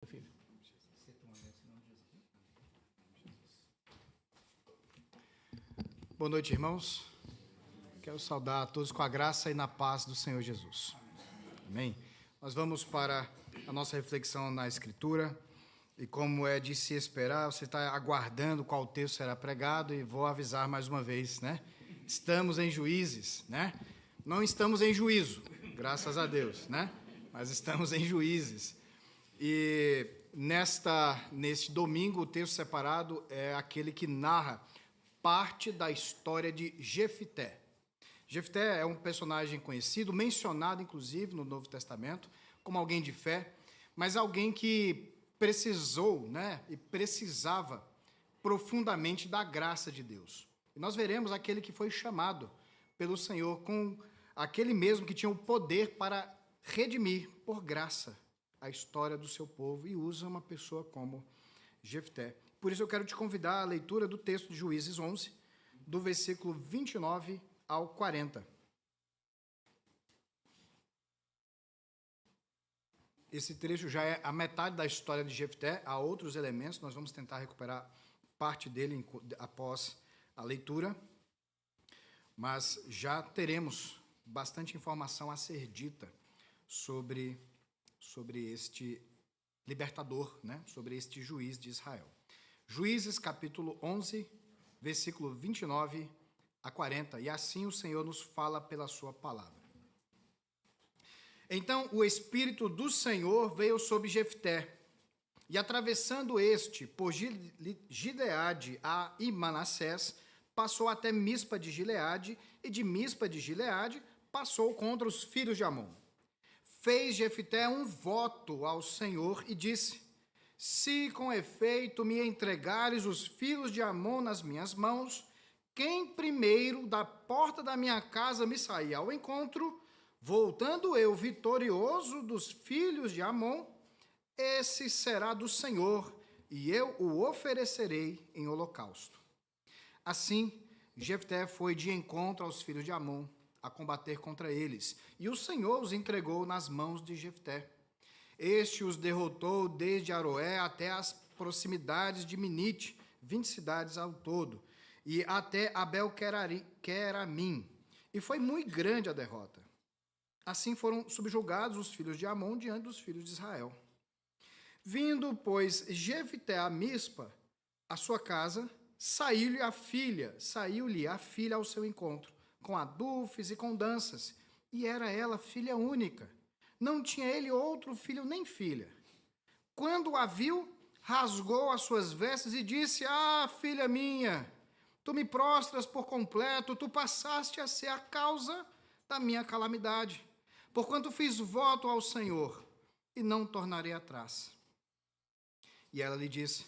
Filho. Boa noite, irmãos. Quero saudar a todos com a graça e na paz do Senhor Jesus. Amém. Nós vamos para a nossa reflexão na Escritura. E como é de se esperar, você está aguardando qual texto será pregado e vou avisar mais uma vez, né? Estamos em Juízes, né? Não estamos em juízo, graças a Deus, né? Mas estamos em Juízes. E neste domingo, o texto separado é aquele que narra parte da história de Jefté. Jefté é um personagem conhecido, mencionado inclusive no Novo Testamento, como alguém de fé, mas alguém que precisou, né, e precisava profundamente da graça de Deus. E nós veremos aquele que foi chamado pelo Senhor, com aquele mesmo que tinha o poder para redimir por graça a história do seu povo, e usa uma pessoa como Jefté. Por isso eu quero te convidar à leitura do texto de Juízes 11, do versículo 29 ao 40. Esse trecho já é a metade da história de Jefté, há outros elementos, nós vamos tentar recuperar parte dele após a leitura, mas já teremos bastante informação a ser dita sobre este libertador, né? Sobre este juiz de Israel. Juízes, capítulo 11, versículo 29 a 40. E assim o Senhor nos fala pela sua palavra. Então o Espírito do Senhor veio sobre Jefté, e atravessando este por Gileade e Manassés, passou até Mispa de Gileade, e de Mispa de Gileade passou contra os filhos de Amon. Fez Jefté um voto ao Senhor e disse: se com efeito me entregares os filhos de Amon nas minhas mãos, quem primeiro da porta da minha casa me sair ao encontro, voltando eu vitorioso dos filhos de Amon, esse será do Senhor, e eu o oferecerei em holocausto. Assim, Jefté foi de encontro aos filhos de Amon, a combater contra eles, e o Senhor os entregou nas mãos de Jefté. Este os derrotou desde Aroé até as proximidades de Minite, 20 cidades ao todo, e até Abel-Queramim, e foi muito grande a derrota. Assim foram subjugados os filhos de Amon diante dos filhos de Israel. Vindo, pois, Jefté a Mispa, a sua casa, saiu-lhe a filha ao seu encontro, com adufes e com danças, e era ela filha única. Não tinha ele outro filho nem filha. Quando a viu, rasgou as suas vestes e disse: ah, filha minha, tu me prostras por completo, tu passaste a ser a causa da minha calamidade, porquanto fiz voto ao Senhor, e não tornarei atrás. E ela lhe disse: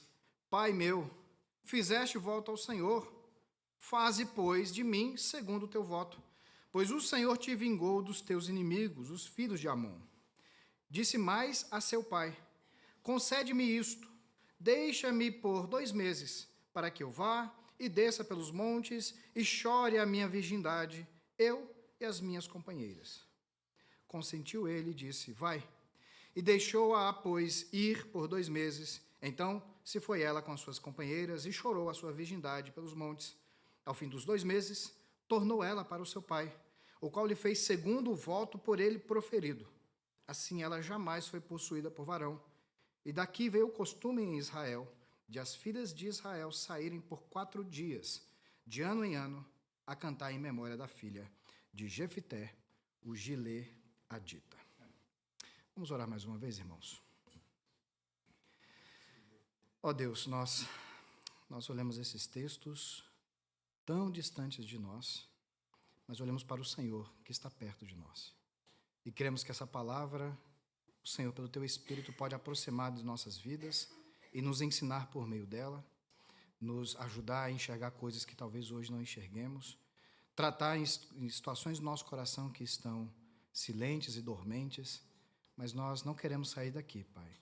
pai meu, fizeste voto ao Senhor, faze, pois, de mim segundo o teu voto, pois o Senhor te vingou dos teus inimigos, os filhos de Amon. Disse mais a seu pai: concede-me isto, deixa-me por 2 meses, para que eu vá e desça pelos montes e chore a minha virgindade, eu e as minhas companheiras. Consentiu ele e disse: vai. E deixou-a, pois, ir por 2 meses. Então se foi ela com as suas companheiras e chorou a sua virgindade pelos montes. Ao fim dos 2 meses, tornou ela para o seu pai, o qual lhe fez segundo o voto por ele proferido. Assim ela jamais foi possuída por varão. E daqui veio o costume em Israel, de as filhas de Israel saírem por 4 dias, de ano em ano, a cantar em memória da filha de Jefté, o Gileadita. Vamos orar mais uma vez, irmãos. Ó Deus, nós olhamos esses textos tão distantes de nós, mas olhamos para o Senhor que está perto de nós. E cremos que essa palavra, o Senhor, pelo Teu Espírito, pode aproximar de nossas vidas e nos ensinar por meio dela, nos ajudar a enxergar coisas que talvez hoje não enxerguemos, tratar em situações do nosso coração que estão silentes e dormentes, mas nós não queremos sair daqui, Pai,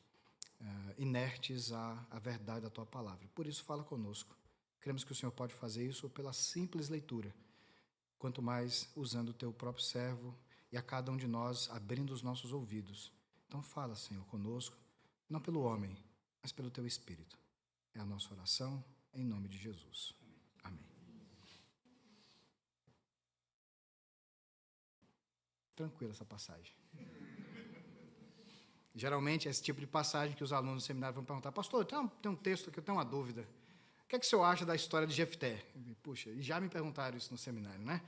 inertes à verdade da Tua palavra. Por isso, fala conosco. Cremos que o Senhor pode fazer isso pela simples leitura, quanto mais usando o Teu próprio servo e a cada um de nós abrindo os nossos ouvidos. Então fala, Senhor, conosco, não pelo homem, mas pelo teu Espírito. É a nossa oração, em nome de Jesus. Amém. Tranquila essa passagem. Geralmente é esse tipo de passagem que os alunos do seminário vão perguntar: pastor, tem um texto que eu tenho uma dúvida. O que é que o senhor acha da história de Jefté? Puxa, e já me perguntaram isso no seminário, né?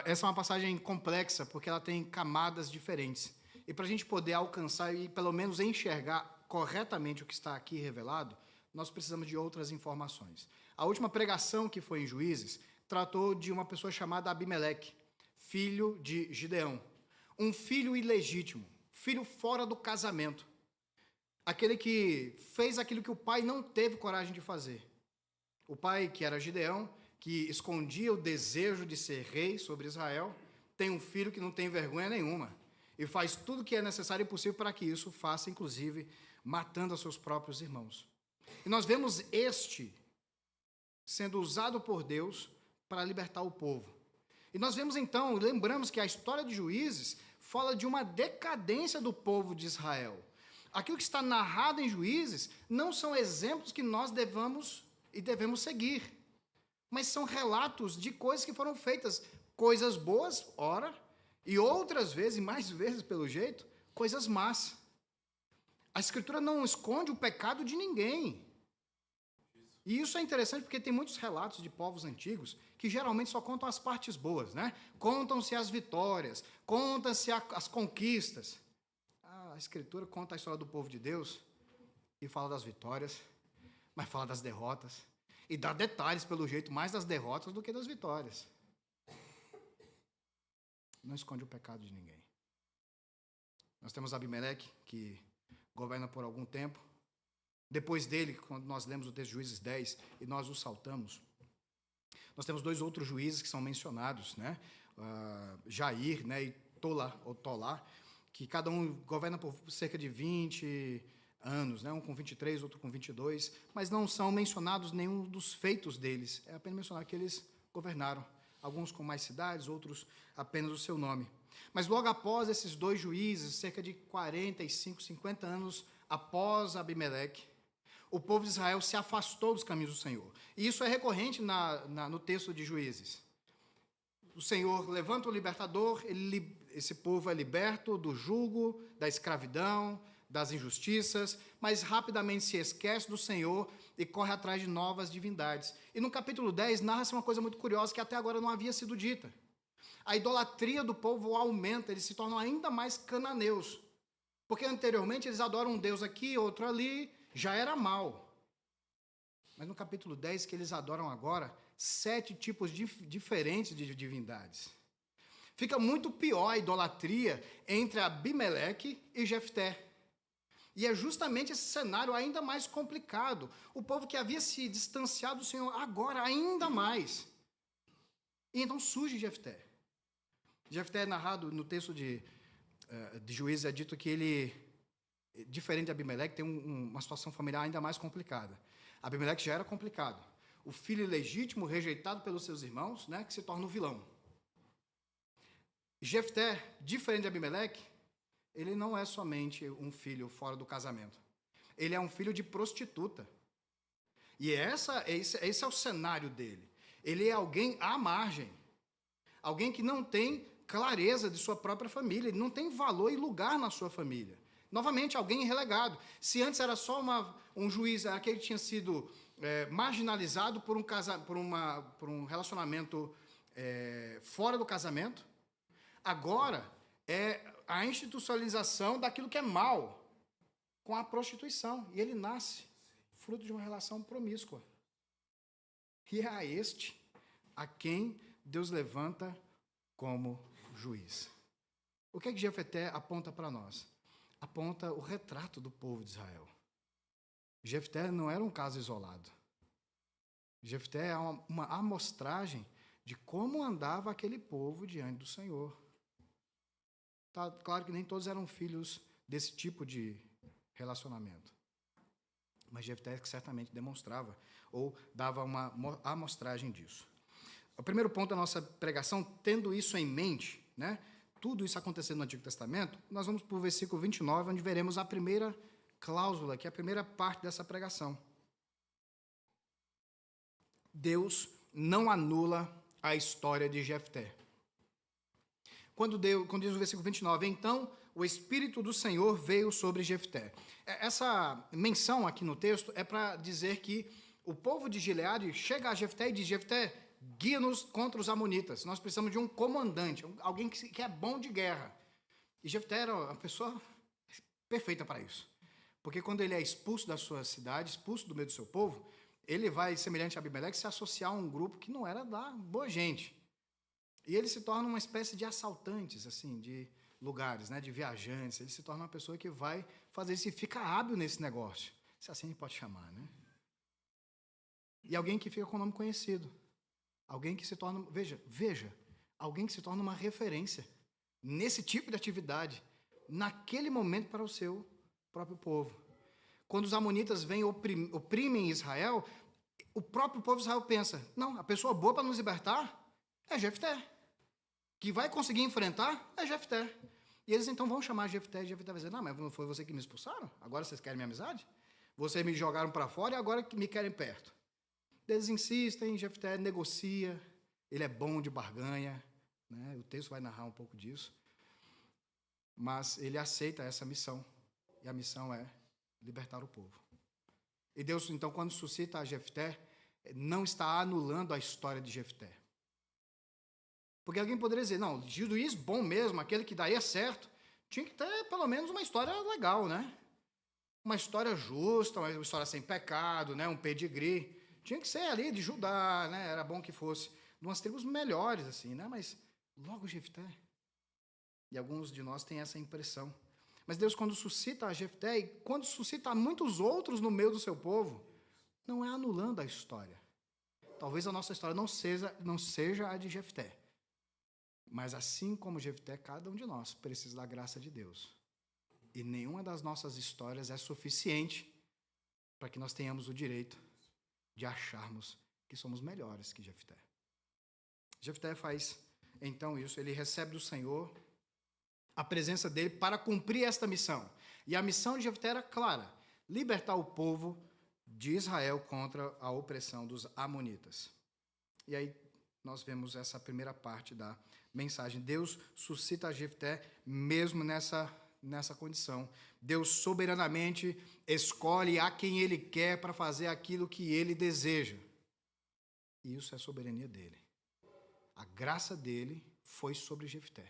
Essa é uma passagem complexa, porque ela tem camadas diferentes. E para a gente poder alcançar e pelo menos enxergar corretamente o que está aqui revelado, nós precisamos de outras informações. A última pregação que foi em Juízes tratou de uma pessoa chamada Abimeleque, filho de Gideão. Um filho ilegítimo, filho fora do casamento. Aquele que fez aquilo que o pai não teve coragem de fazer. O pai, que era Gideão, que escondia o desejo de ser rei sobre Israel, tem um filho que não tem vergonha nenhuma e faz tudo o que é necessário e possível para que isso faça, inclusive, matando os seus próprios irmãos. E nós vemos este sendo usado por Deus para libertar o povo. E nós vemos então, lembramos que a história de Juízes fala de uma decadência do povo de Israel. Aquilo que está narrado em Juízes não são exemplos que nós devemos seguir, mas são relatos de coisas que foram feitas, coisas boas, ora, e outras vezes, e mais vezes pelo jeito, coisas más. A Escritura não esconde o pecado de ninguém. E isso é interessante porque tem muitos relatos de povos antigos que geralmente só contam as partes boas, né? Contam-se as vitórias, contam-se as conquistas. A Escritura conta a história do povo de Deus e fala das vitórias, mas fala das derrotas. E dá detalhes, pelo jeito, mais das derrotas do que das vitórias. Não esconde o pecado de ninguém. Nós temos Abimeleque, que governa por algum tempo. Depois dele, quando nós lemos o texto de Juízes 10 e nós o saltamos, nós temos dois outros juízes que são mencionados, né? Jair, né, e Tolá, que cada um governa por cerca de 20 anos, né? Um com 23, outro com 22, mas não são mencionados nenhum dos feitos deles, é apenas mencionar que eles governaram, alguns com mais cidades, outros apenas o seu nome. Mas logo após esses dois juízes, cerca de 45, 50 anos após Abimeleque, o povo de Israel se afastou dos caminhos do Senhor. E isso é recorrente no texto de Juízes. O Senhor levanta o libertador, esse povo é liberto do jugo, da escravidão, das injustiças, mas rapidamente se esquece do Senhor e corre atrás de novas divindades. E no capítulo 10 narra-se uma coisa muito curiosa que até agora não havia sido dita. A idolatria do povo aumenta, eles se tornam ainda mais cananeus. Porque anteriormente eles adoram um Deus aqui, outro ali, já era mal. Mas no capítulo 10, que eles adoram agora 7 tipos diferentes de divindades. Fica muito pior a idolatria entre Abimeleque e Jefté. E é justamente esse cenário ainda mais complicado. O povo que havia se distanciado do Senhor, agora ainda mais. E então surge Jefté. Jefté é narrado no texto de Juízes, é dito que ele, diferente de Abimeleque, tem uma situação familiar ainda mais complicada. Abimeleque já era complicado. O filho ilegítimo, rejeitado pelos seus irmãos, né, que se torna o vilão. Jefté, diferente de Abimeleque, ele não é somente um filho fora do casamento. Ele é um filho de prostituta. E esse é o cenário dele. Ele é alguém à margem. Alguém que não tem clareza de sua própria família. Ele não tem valor e lugar na sua família. Novamente, alguém relegado. Se antes era só um juiz, aquele que tinha sido marginalizado por um relacionamento fora do casamento, agora é a institucionalização daquilo que é mal, com a prostituição. E ele nasce fruto de uma relação promíscua. E é a este a quem Deus levanta como juiz. O que é que Jefté aponta para nós? Aponta o retrato do povo de Israel. Jefté não era um caso isolado. Jefté é uma amostragem de como andava aquele povo diante do Senhor. Tá, claro que nem todos eram filhos desse tipo de relacionamento. Mas Jefté certamente demonstrava ou dava uma amostragem disso. O primeiro ponto da nossa pregação, tendo isso em mente, né, tudo isso acontecendo no Antigo Testamento, nós vamos para o versículo 29, onde veremos a primeira cláusula, que é a primeira parte dessa pregação. Deus não anula a história de Jefté. Quando diz o versículo 29, então o Espírito do Senhor veio sobre Jefté. Essa menção aqui no texto é para dizer que o povo de Gileade chega a Jefté e diz: Jefté, guia-nos contra os amonitas. Nós precisamos de um comandante, alguém que é bom de guerra. E Jefté era uma pessoa perfeita para isso. Porque quando ele é expulso da sua cidade, expulso do meio do seu povo, ele vai, semelhante a Abimeleque, se associar a um grupo que não era da boa gente. E ele se torna uma espécie de assaltantes, assim, de lugares, né, de viajantes. Ele se torna uma pessoa que vai fazer isso e fica hábil nesse negócio. Se assim a gente pode chamar, né? E alguém que fica com o nome conhecido. Alguém que se torna, veja, alguém que se torna uma referência nesse tipo de atividade, naquele momento para o seu próprio povo. Quando os amonitas vêm e oprimem Israel, o próprio povo de Israel pensa: não, a pessoa boa para nos libertar é Jefté. Que vai conseguir enfrentar é Jefté. E eles então vão chamar Jefté, e Jefté vai dizer: não, mas não foi você que me expulsaram? Agora vocês querem minha amizade? Vocês me jogaram para fora e agora que me querem perto. Eles insistem, Jefté negocia, ele é bom de barganha, né? O texto vai narrar um pouco disso. Mas ele aceita essa missão, e a missão é libertar o povo. E Deus, então, quando suscita a Jefté, não está anulando a história de Jefté. Porque alguém poderia dizer: não, juiz bom mesmo, aquele que daria certo, tinha que ter pelo menos uma história legal, né? Uma história justa, uma história sem pecado, né? Um pedigree. Tinha que ser ali de Judá, né? Era bom que fosse de umas tribos melhores, assim, né? Mas logo Jefté. E alguns de nós têm essa impressão. Mas Deus, quando suscita a Jefté, e quando suscita muitos outros no meio do seu povo, não é anulando a história. Talvez a nossa história não seja a de Jefté. Mas assim como Jefté, cada um de nós precisa da graça de Deus. E nenhuma das nossas histórias é suficiente para que nós tenhamos o direito de acharmos que somos melhores que Jefté. Jefté faz, então, isso. Ele recebe do Senhor a presença dele para cumprir esta missão. E a missão de Jefté era clara: libertar o povo de Israel contra a opressão dos amonitas. E aí nós vemos essa primeira parte da mensagem. Deus suscita a Jefté mesmo nessa condição. Deus soberanamente escolhe a quem ele quer para fazer aquilo que ele deseja. E isso é a soberania dele. A graça dele foi sobre Jefté.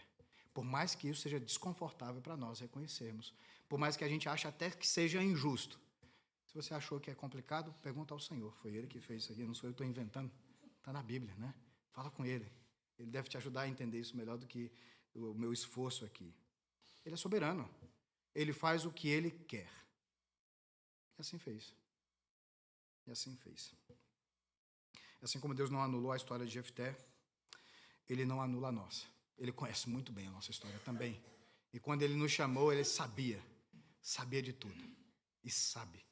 Por mais que isso seja desconfortável para nós reconhecermos. Por mais que a gente ache até que seja injusto. Se você achou que é complicado, pergunta ao Senhor. Foi ele que fez isso aqui, não sou eu que estou inventando. Está na Bíblia, né? Fala com ele. Ele deve te ajudar a entender isso melhor do que o meu esforço aqui. Ele é soberano. Ele faz o que ele quer. E assim fez. E assim fez. Assim como Deus não anulou a história de Jefté, ele não anula a nossa. Ele conhece muito bem a nossa história também. E quando ele nos chamou, ele sabia de tudo. E sabe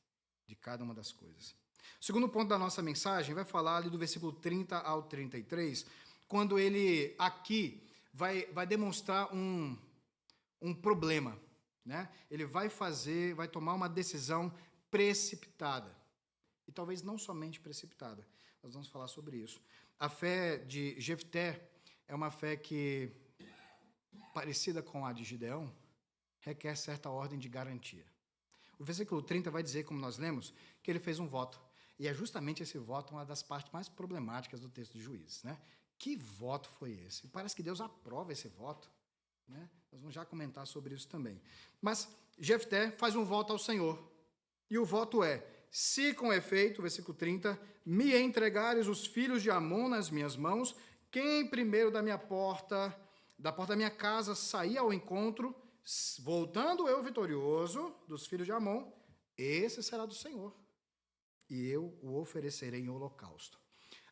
de cada uma das coisas. O segundo ponto da nossa mensagem vai falar ali do versículo 30 ao 33, quando ele aqui vai demonstrar um problema, né? Ele vai tomar uma decisão precipitada. E talvez não somente precipitada. Nós vamos falar sobre isso. A fé de Jefté é uma fé que, parecida com a de Gideão, requer certa ordem de garantia. O versículo 30 vai dizer, como nós lemos, que ele fez um voto. E é justamente esse voto uma das partes mais problemáticas do texto de Juízes, né? Que voto foi esse? Parece que Deus aprova esse voto, né? Nós vamos já comentar sobre isso também. Mas Jefté faz um voto ao Senhor. E o voto é: se com efeito, versículo 30, me entregares os filhos de Amon nas minhas mãos, quem primeiro da porta da minha casa sair ao encontro, voltando eu vitorioso dos filhos de Amon, esse será do Senhor. E eu o oferecerei em holocausto.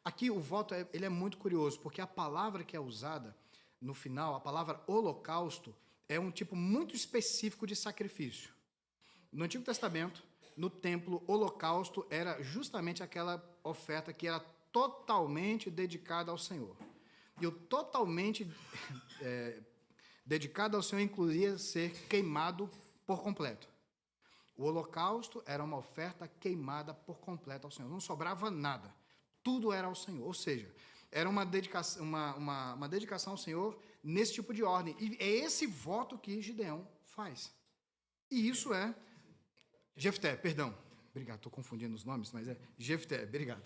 Aqui o voto ele é muito curioso, porque a palavra que é usada no final, a palavra holocausto, é um tipo muito específico de sacrifício. No Antigo Testamento, no templo, holocausto era justamente aquela oferta que era totalmente dedicada ao Senhor. E o totalmente dedicado ao Senhor incluía ser queimado por completo. O holocausto era uma oferta queimada por completo ao Senhor. Não sobrava nada. Tudo era ao Senhor. Ou seja, era uma dedicação, uma dedicação ao Senhor nesse tipo de ordem. E é esse voto que Gideão faz. E isso é Jefté, perdão. Obrigado, estou confundindo os nomes, mas é Jefté, obrigado.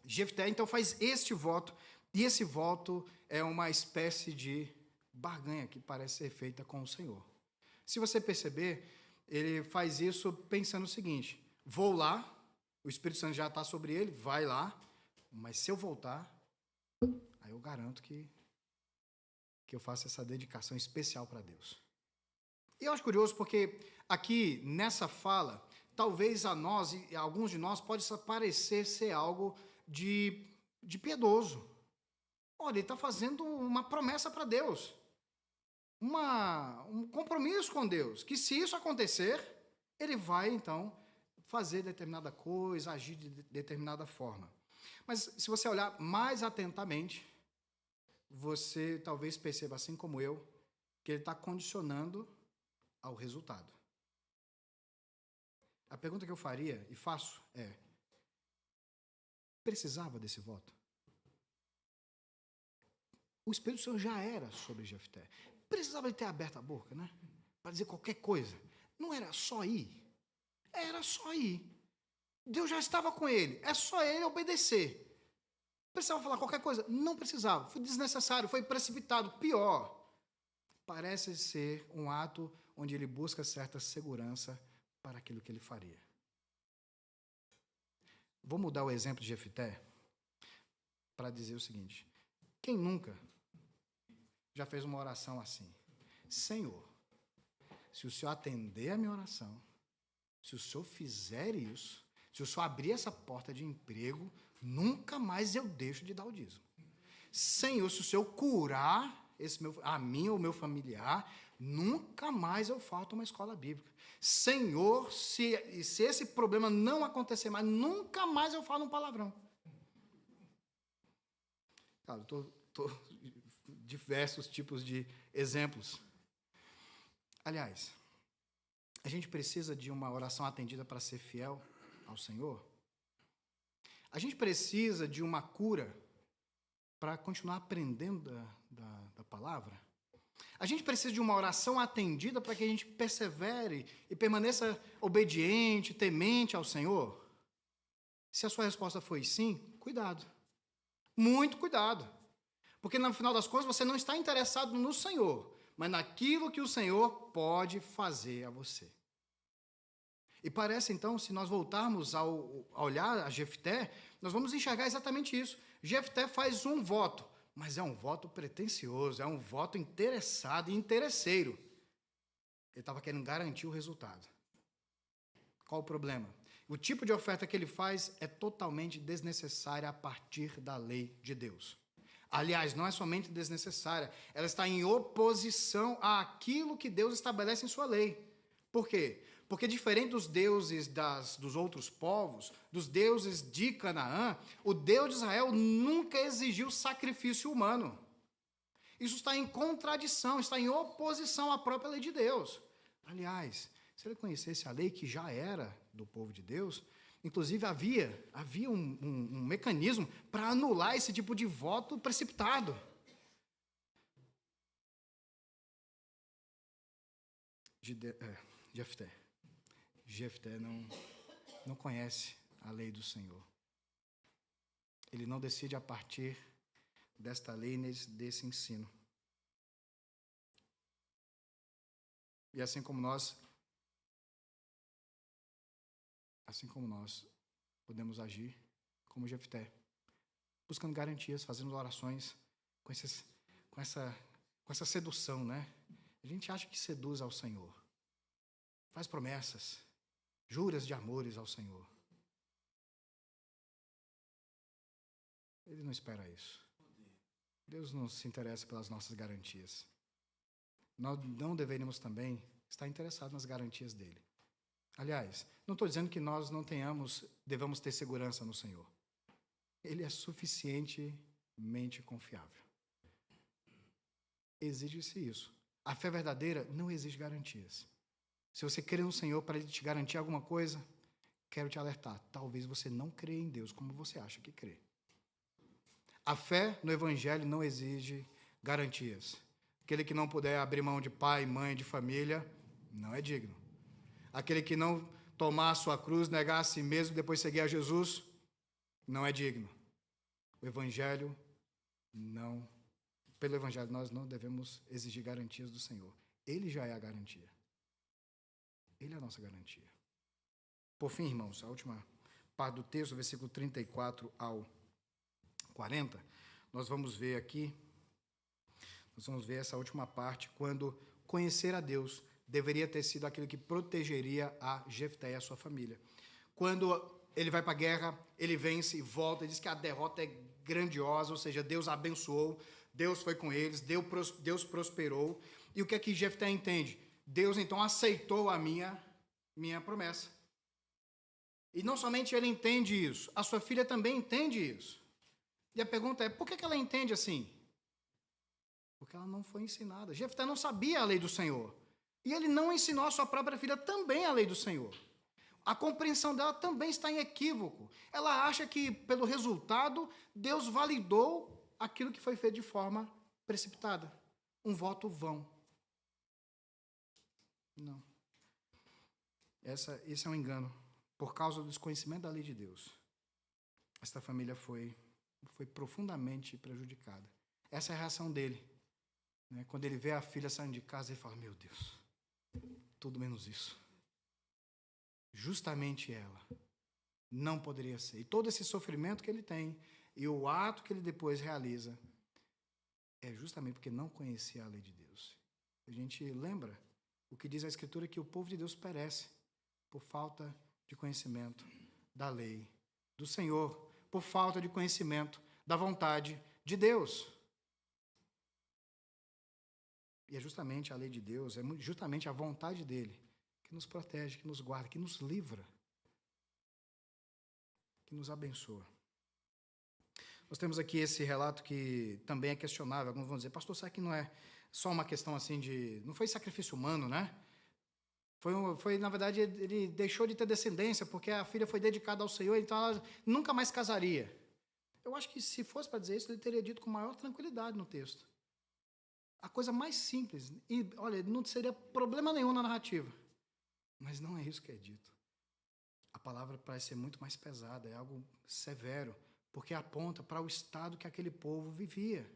Jefté, então, faz este voto, e esse voto é uma espécie de barganha que parece ser feita com o Senhor. Se você perceber, ele faz isso pensando o seguinte: vou lá, o Espírito Santo já está sobre ele, vai lá, mas se eu voltar, aí eu garanto que eu faço essa dedicação especial para Deus. E eu acho curioso porque aqui, nessa fala, talvez a nós, e a alguns de nós, pode parecer ser algo de piedoso. Olha, ele está fazendo uma promessa para Deus. Um compromisso com Deus, que se isso acontecer, ele vai, então, fazer determinada coisa, agir de determinada forma. Mas, se você olhar mais atentamente, você talvez perceba, assim como eu, que ele está condicionando ao resultado. A pergunta que eu faria, e faço, é: precisava desse voto? O Espírito Santo já era sobre Jefté. Precisava ele ter aberto a boca, né? Para dizer qualquer coisa. Não era só ir. Era só ir. Deus já estava com ele. É só ele obedecer. Precisava falar qualquer coisa? Não precisava. Foi desnecessário, foi precipitado. Pior, parece ser um ato onde ele busca certa segurança para aquilo que ele faria. Vou mudar o exemplo de Jefté para dizer o seguinte: quem nunca já fez uma oração assim? Senhor, se o Senhor atender a minha oração, se o Senhor fizer isso, se o Senhor abrir essa porta de emprego, nunca mais eu deixo de dar o dízimo. Senhor, se o Senhor curar a mim ou meu familiar, nunca mais eu falto uma escola bíblica. Senhor, se esse problema não acontecer mais, nunca mais eu falo um palavrão. Cara, estou diversos tipos de exemplos. Aliás, a gente precisa de uma oração atendida para ser fiel ao Senhor? A gente precisa de uma cura para continuar aprendendo da palavra? A gente precisa de uma oração atendida para que a gente persevere e permaneça obediente, temente ao Senhor? Se a sua resposta foi sim, cuidado. Muito cuidado. Porque, no final das contas, você não está interessado no Senhor, mas naquilo que o Senhor pode fazer a você. E parece, então, se nós voltarmos a olhar a Jefté, nós vamos enxergar exatamente isso. Jefté faz um voto, mas é um voto pretensioso, é um voto interessado e interesseiro. Ele estava querendo garantir o resultado. Qual o problema? O tipo de oferta que ele faz é totalmente desnecessária a partir da lei de Deus. Aliás, não é somente desnecessária, ela está em oposição àquilo que Deus estabelece em sua lei. Por quê? Porque diferente dos deuses dos outros povos, dos deuses de Canaã, o Deus de Israel nunca exigiu sacrifício humano. Isso está em contradição, está em oposição à própria lei de Deus. Aliás, se ele conhecesse a lei que já era do povo de Deus, inclusive havia um mecanismo para anular esse tipo de voto precipitado. Jefté não conhece a lei do Senhor. Ele não decide a partir desta lei, desse ensino. E assim como nós podemos agir como Jefté, buscando garantias, fazendo orações com essa sedução, né? A gente acha que seduz ao Senhor. Faz promessas, juras de amores ao Senhor. Ele não espera isso. Deus não se interessa pelas nossas garantias. Nós não deveríamos também estar interessados nas garantias dele. Aliás, não estou dizendo que nós não devamos ter segurança no Senhor. Ele é suficientemente confiável. Exige-se isso. A fé verdadeira não exige garantias. Se você crê no Senhor para Ele te garantir alguma coisa, quero te alertar. Talvez você não crê em Deus como você acha que crê. A fé no Evangelho não exige garantias. Aquele que não puder abrir mão de pai, mãe, de família, não é digno. Aquele que não tomar a sua cruz, negar a si mesmo, depois seguir a Jesus, não é digno. O Evangelho não. Pelo Evangelho nós não devemos exigir garantias do Senhor. Ele já é a garantia. Ele é a nossa garantia. Por fim, irmãos, a última parte do texto, versículo 34 ao 40, nós vamos ver aqui, nós vamos ver essa última parte, quando conhecer a Deus deveria ter sido aquilo que protegeria a Jefté e a sua família. Quando ele vai para a guerra, ele vence e volta, e diz que a derrota é grandiosa, ou seja, Deus abençoou, Deus foi com eles, Deus prosperou. E o que é que Jefté entende? Deus então aceitou a minha promessa. E não somente ele entende isso, a sua filha também entende isso. E a pergunta é, por que ela entende assim? Porque ela não foi ensinada. Jefté não sabia a lei do Senhor. E ele não ensinou a sua própria filha também a lei do Senhor. A compreensão dela também está em equívoco. Ela acha que, pelo resultado, Deus validou aquilo que foi feito de forma precipitada. Um voto vão. Não. Esse é um engano. Por causa do desconhecimento da lei de Deus, esta família foi profundamente prejudicada. Essa é a reação dele. Né? Quando ele vê a filha saindo de casa, ele fala, meu Deus, tudo menos isso. Justamente ela não poderia ser. E todo esse sofrimento que ele tem e o ato que ele depois realiza é justamente porque não conhecia a lei de Deus. A gente lembra o que diz a Escritura, que o povo de Deus perece por falta de conhecimento da lei do Senhor, por falta de conhecimento da vontade de Deus. E é justamente a lei de Deus, é justamente a vontade dele que nos protege, que nos guarda, que nos livra, que nos abençoa. Nós temos aqui esse relato que também é questionável. Alguns vão dizer, pastor, será que não é só uma questão assim de... Não foi sacrifício humano, né? Foi, na verdade, ele deixou de ter descendência porque a filha foi dedicada ao Senhor, então ela nunca mais casaria. Eu acho que se fosse para dizer isso, ele teria dito com maior tranquilidade no texto. A coisa mais simples. E, olha, não seria problema nenhum na narrativa. Mas não é isso que é dito. A palavra parece ser muito mais pesada, é algo severo, porque aponta para o estado que aquele povo vivia.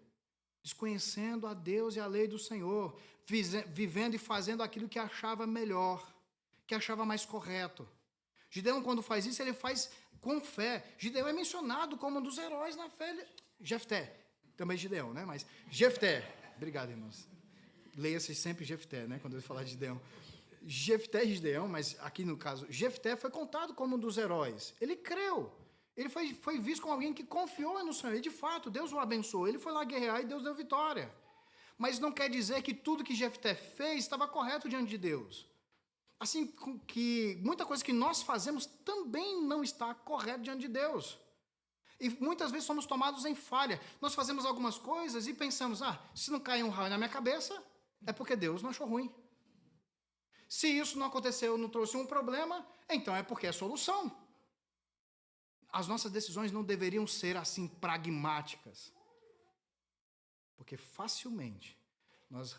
Desconhecendo a Deus e a lei do Senhor, vivendo e fazendo aquilo que achava melhor, que achava mais correto. Gideão, quando faz isso, ele faz com fé. Gideão é mencionado como um dos heróis na fé. Jefté, também Gideão, né? Mas Jefté, obrigado, irmãos. Leia-se sempre Jefté, né? Quando eu falar de Gideão. Jefté e Gideão, mas aqui no caso, Jefté foi contado como um dos heróis. Ele creu. Ele foi visto como alguém que confiou no Senhor. E, de fato, Deus o abençoou. Ele foi lá guerrear e Deus deu vitória. Mas não quer dizer que tudo que Jefté fez estava correto diante de Deus. Assim que muita coisa que nós fazemos também não está correta diante de Deus. E muitas vezes somos tomados em falha. Nós fazemos algumas coisas e pensamos, se não cai um raio na minha cabeça, é porque Deus não achou ruim. Se isso não aconteceu, não trouxe um problema, então é porque é solução. As nossas decisões não deveriam ser assim pragmáticas. Porque facilmente nós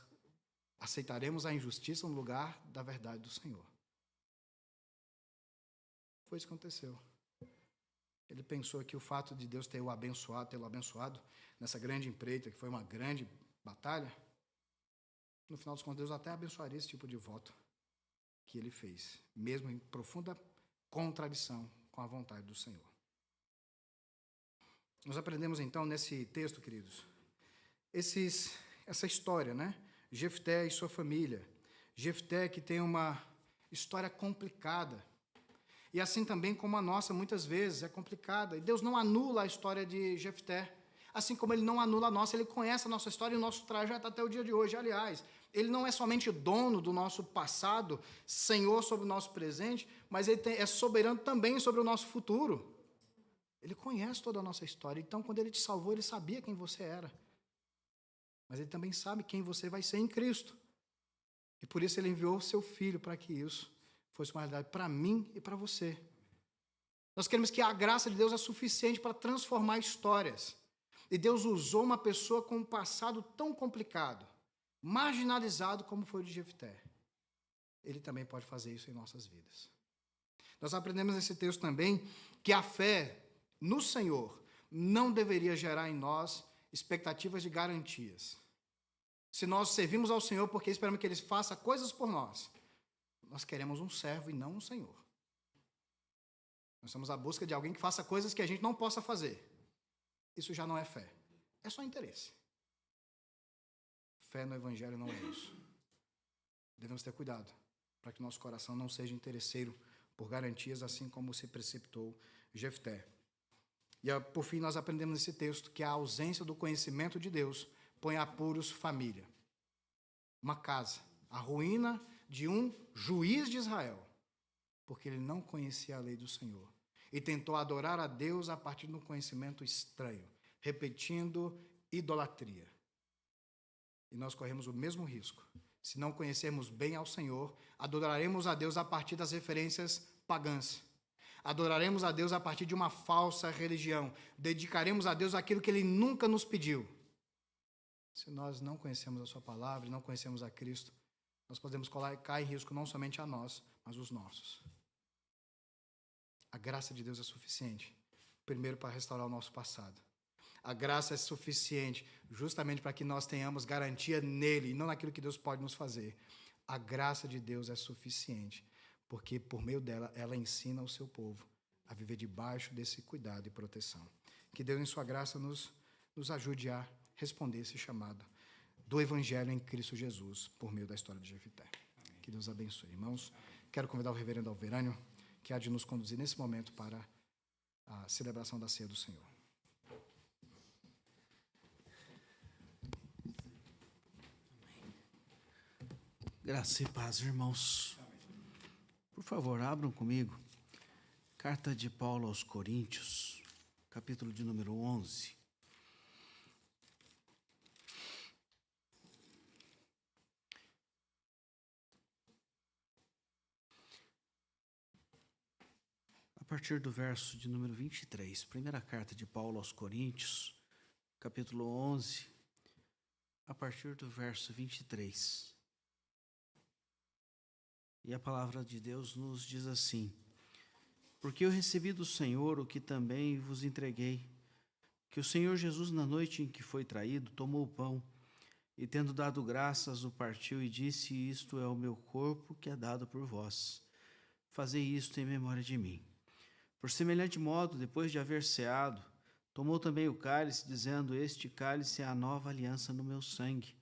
aceitaremos a injustiça no lugar da verdade do Senhor. Foi isso que aconteceu. Ele pensou que o fato de Deus tê-lo abençoado nessa grande empreita, que foi uma grande batalha, no final dos contos, Deus até abençoaria esse tipo de voto que ele fez, mesmo em profunda contradição com a vontade do Senhor. Nós aprendemos então nesse texto, queridos, essa história, né? Jefté e sua família. Jefté que tem uma história complicada. E assim também como a nossa, muitas vezes, é complicada. E Deus não anula a história de Jefté. Assim como Ele não anula a nossa, Ele conhece a nossa história e o nosso trajeto até o dia de hoje. Aliás, Ele não é somente dono do nosso passado, Senhor sobre o nosso presente, mas Ele é soberano também sobre o nosso futuro. Ele conhece toda a nossa história. Então, quando Ele te salvou, Ele sabia quem você era. Mas Ele também sabe quem você vai ser em Cristo. E por isso ele enviou o seu filho para que isso fosse uma realidade para mim e para você. Nós queremos que a graça de Deus é suficiente para transformar histórias. E Deus usou uma pessoa com um passado tão complicado, marginalizado como foi o de Jefté. Ele também pode fazer isso em nossas vidas. Nós aprendemos nesse texto também que a fé no Senhor não deveria gerar em nós expectativas de garantias. Se nós servimos ao Senhor porque esperamos que Ele faça coisas por nós, nós queremos um servo e não um Senhor. Nós estamos à busca de alguém que faça coisas que a gente não possa fazer. Isso já não é fé. É só interesse. Fé no Evangelho não é isso. Devemos ter cuidado para que nosso coração não seja interesseiro por garantias, assim como se precipitou Jefté. E, por fim, nós aprendemos nesse texto que a ausência do conhecimento de Deus põe a apuros família. Uma casa. A ruína de um juiz de Israel, porque ele não conhecia a lei do Senhor e tentou adorar a Deus a partir de um conhecimento estranho, repetindo idolatria. E nós corremos o mesmo risco. Se não conhecermos bem ao Senhor, adoraremos a Deus a partir das referências pagãs. Adoraremos a Deus a partir de uma falsa religião. Dedicaremos a Deus aquilo que Ele nunca nos pediu. Se nós não conhecemos a Sua palavra e não conhecemos a Cristo, nós podemos cair em risco não somente a nós, mas os nossos. A graça de Deus é suficiente, primeiro, para restaurar o nosso passado. A graça é suficiente justamente para que nós tenhamos garantia nele e não naquilo que Deus pode nos fazer. A graça de Deus é suficiente, porque por meio dela, ela ensina o seu povo a viver debaixo desse cuidado e proteção. Que Deus, em sua graça, nos ajude a responder esse chamado do Evangelho em Cristo Jesus, por meio da história de Jefté. Que Deus abençoe. Irmãos, quero convidar o reverendo Alverânio, que há de nos conduzir nesse momento para a celebração da ceia do Senhor. Graça e paz, irmãos. Por favor, abram comigo. Carta de Paulo aos Coríntios, capítulo de número 11. A partir do verso de número 23. Primeira carta de Paulo aos Coríntios, capítulo 11, a partir do verso 23. E a palavra de Deus nos diz assim: porque eu recebi do Senhor o que também vos entreguei, que o Senhor Jesus, na noite em que foi traído, tomou o pão, e tendo dado graças, o partiu e disse: isto é o meu corpo que é dado por vós. Fazei isto em memória de mim. Por semelhante modo, depois de haver ceado, tomou também o cálice, dizendo: este cálice é a nova aliança no meu sangue.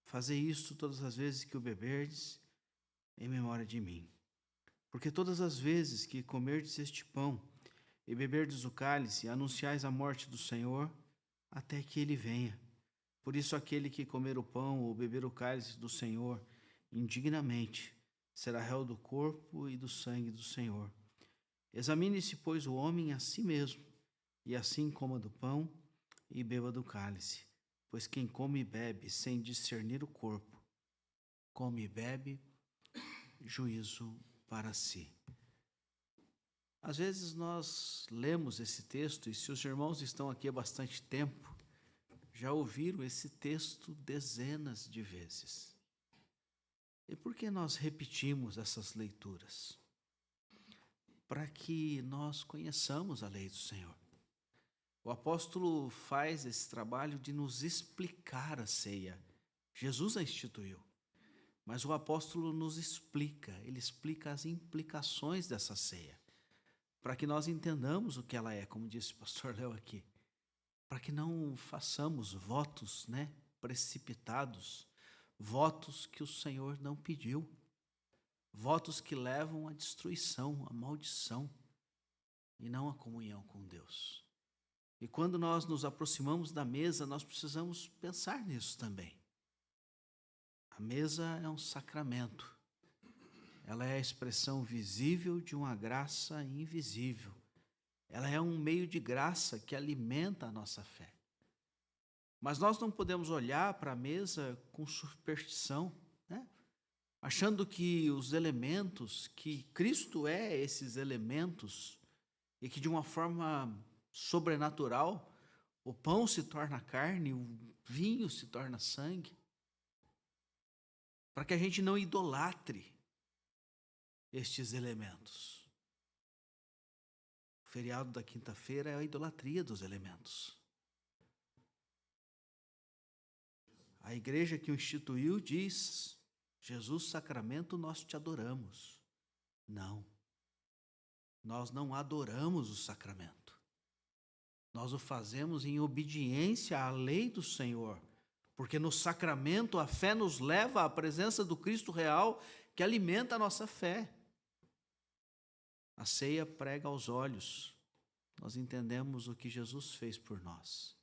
Fazei isto todas as vezes que o beberdes, em memória de mim. Porque todas as vezes que comerdes este pão e beberdes o cálice, anunciais a morte do Senhor, até que ele venha. Por isso, aquele que comer o pão ou beber o cálice do Senhor indignamente, será réu do corpo e do sangue do Senhor. Examine-se, pois, o homem a si mesmo, e assim coma do pão e beba do cálice. Pois quem come e bebe sem discernir o corpo, come e bebe juízo para si. Às vezes nós lemos esse texto, e se os irmãos estão aqui há bastante tempo, já ouviram esse texto dezenas de vezes. E por que nós repetimos essas leituras? Para que nós conheçamos a lei do Senhor. O apóstolo faz esse trabalho de nos explicar a ceia. Jesus a instituiu. Mas o apóstolo nos explica, ele explica as implicações dessa ceia, para que nós entendamos o que ela é, como disse o pastor Léo aqui, para que não façamos votos, precipitados, votos que o Senhor não pediu, votos que levam à destruição, à maldição, e não à comunhão com Deus. E quando nós nos aproximamos da mesa, nós precisamos pensar nisso também. A mesa é um sacramento. Ela é a expressão visível de uma graça invisível. Ela é um meio de graça que alimenta a nossa fé. Mas nós não podemos olhar para a mesa com superstição, achando que os elementos, que Cristo é esses elementos, e que de uma forma sobrenatural, o pão se torna carne, o vinho se torna sangue, para que a gente não idolatre estes elementos. O feriado da quinta-feira é a idolatria dos elementos. A igreja que o instituiu diz: Jesus, sacramento, nós te adoramos. Não. Nós não adoramos o sacramento. Nós o fazemos em obediência à lei do Senhor, porque no sacramento a fé nos leva à presença do Cristo real, que alimenta a nossa fé. A ceia prega aos olhos. Nós entendemos o que Jesus fez por nós.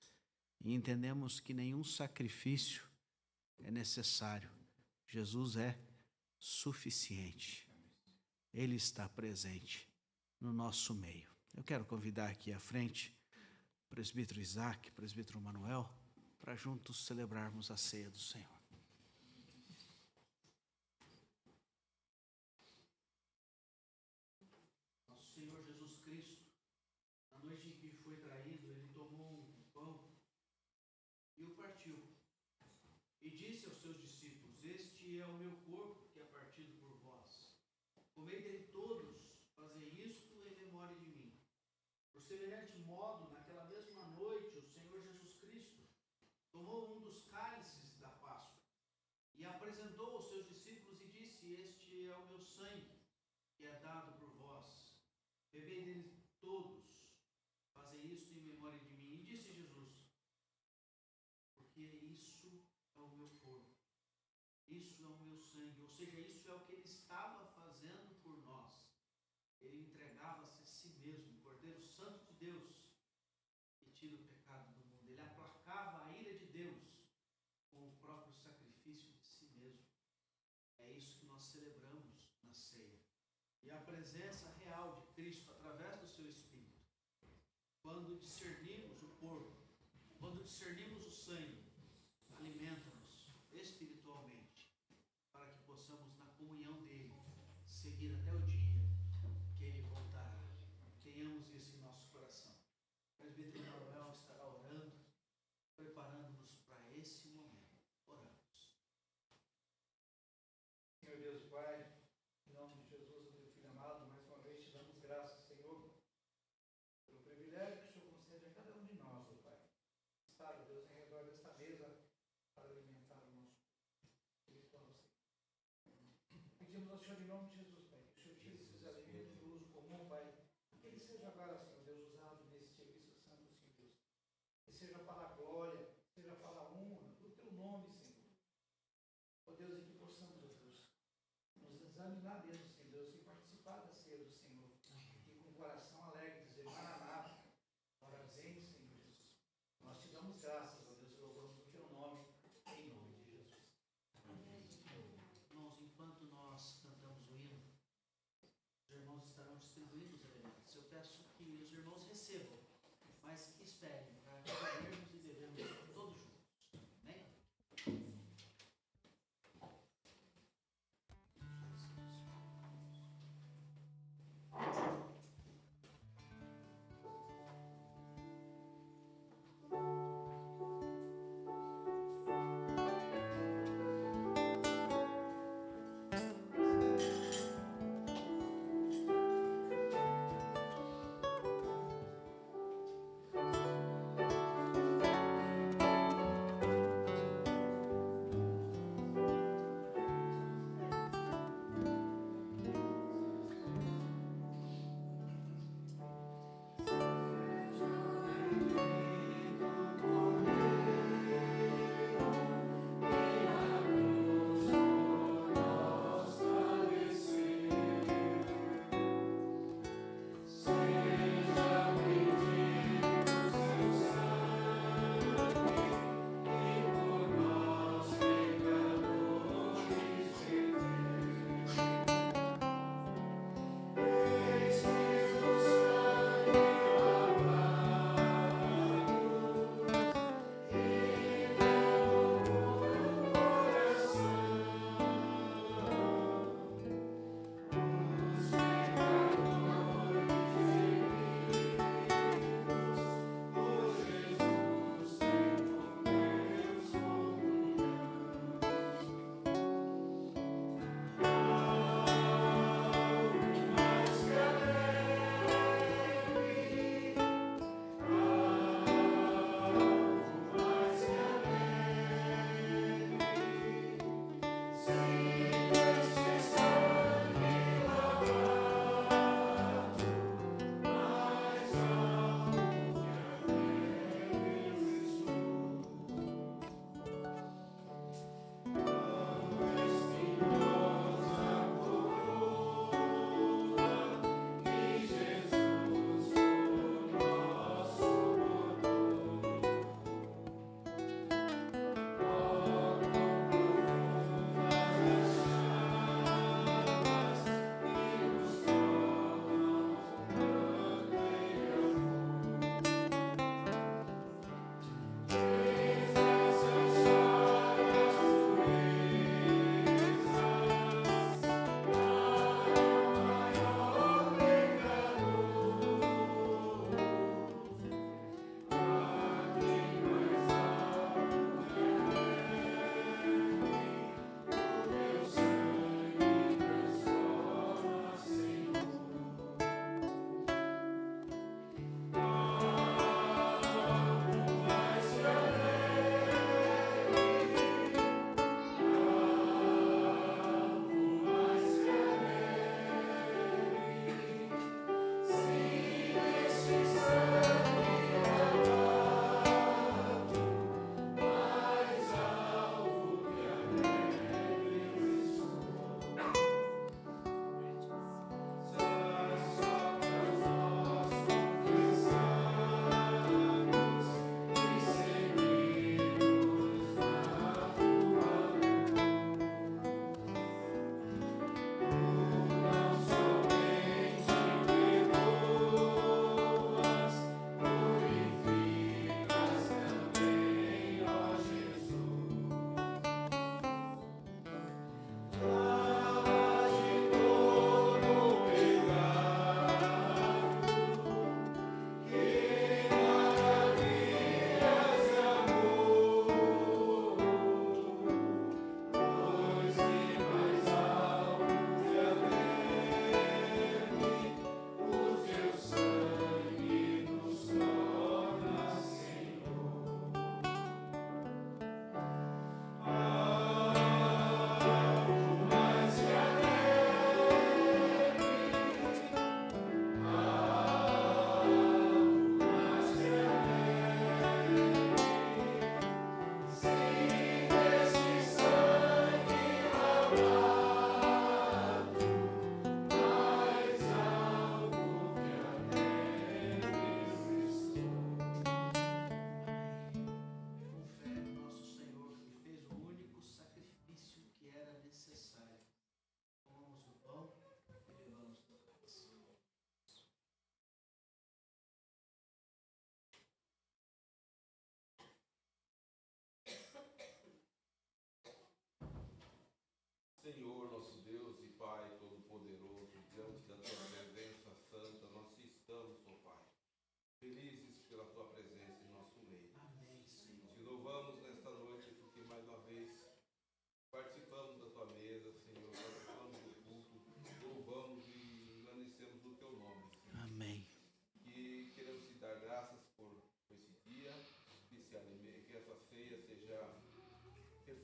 E entendemos que nenhum sacrifício é necessário. Jesus é suficiente. Ele está presente no nosso meio. Eu quero convidar aqui à frente o presbítero Isaac, o presbítero Manuel, para juntos celebrarmos a ceia do Senhor. Nosso Senhor Jesus Cristo, na noite em que foi traído, ele tomou um pão e o partiu. E disse aos seus discípulos: este é o meu corpo que é partido por vós. Comei dele todos, fazei isto em memória de mim. Por semelhante modo, naquela mesma noite, o Senhor Jesus Cristo tomou um dos cálices da Páscoa e apresentou aos seus discípulos e disse: este é o meu sangue, que é dado por vós. Bebei dele todos, fazei isto em memória de mim. E disse Jesus: porque isso é o meu corpo, isso é o meu sangue, ou seja, isso é o que ele estava fazendo por nós. Ele entregava-se a si mesmo, o Cordeiro Santo de Deus, que tira o pecado do mundo. Ele aplacava a ira de Deus com o próprio sacrifício de si mesmo. É isso que nós celebramos na ceia. E a presença real de Cristo através do seu Espírito. Quando discernimos o corpo, quando discernimos o sangue, alimenta-nos espiritualmente, para que possamos, na comunhão dele, seguir até o dia que ele voltará. Tenhamos isso em nosso coração. O presbítero Manuel estará orando, preparando-nos para esse momento. Oramos. Senhor Deus Pai, em nome de Jesus, o teu Filho amado, mais uma vez te damos graças, Senhor, pelo privilégio que o Senhor concede a cada um de nós, ó Pai. Estar, ó Deus, em redor desta mesa para alimentar o nosso espiritual, Senhor. Pedimos ao Senhor, em nome de Jesus, Pai, que o Senhor tire esses alimentos do uso comum, Pai, que ele seja agora, Senhor Deus, usado nesse serviço santo, Senhor Deus. Que seja para a glória, seja para a honra do teu nome, Senhor. Ó Deus, e que possamos, ó Deus, nos examinar mesmo, Senhor Deus, e participar da ceia do Senhor. E com o coração alegre dizer: Maranata, ora vem, Senhor Jesus. Nós te damos graças, ó Deus, e louvamos o teu nome, em nome de Jesus. Irmãos, enquanto nós cantamos o hino, os irmãos estarão distribuindo os elementos. Eu peço que os irmãos recebam, mas que esperem para comermos e bebermos todos juntos. Amém?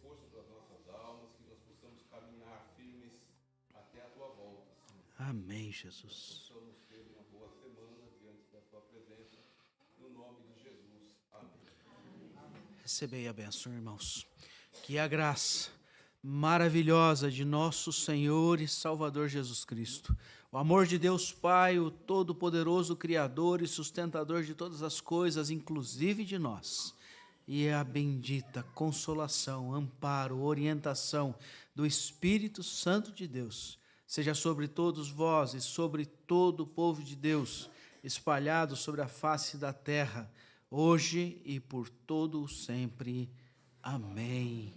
força para as nossas almas, que nós possamos caminhar firmes até a tua volta, Senhor. Amém, Jesus. Possamos ter uma boa semana diante da tua presença, no nome de Jesus. Amém. Recebei a bênção, irmãos. Que a graça maravilhosa de nosso Senhor e Salvador Jesus Cristo, o amor de Deus Pai, o Todo-Poderoso Criador e Sustentador de todas as coisas, inclusive de nós, e a bendita consolação, amparo, orientação do Espírito Santo de Deus, seja sobre todos vós e sobre todo o povo de Deus, espalhado sobre a face da terra, hoje e por todo o sempre. Amém.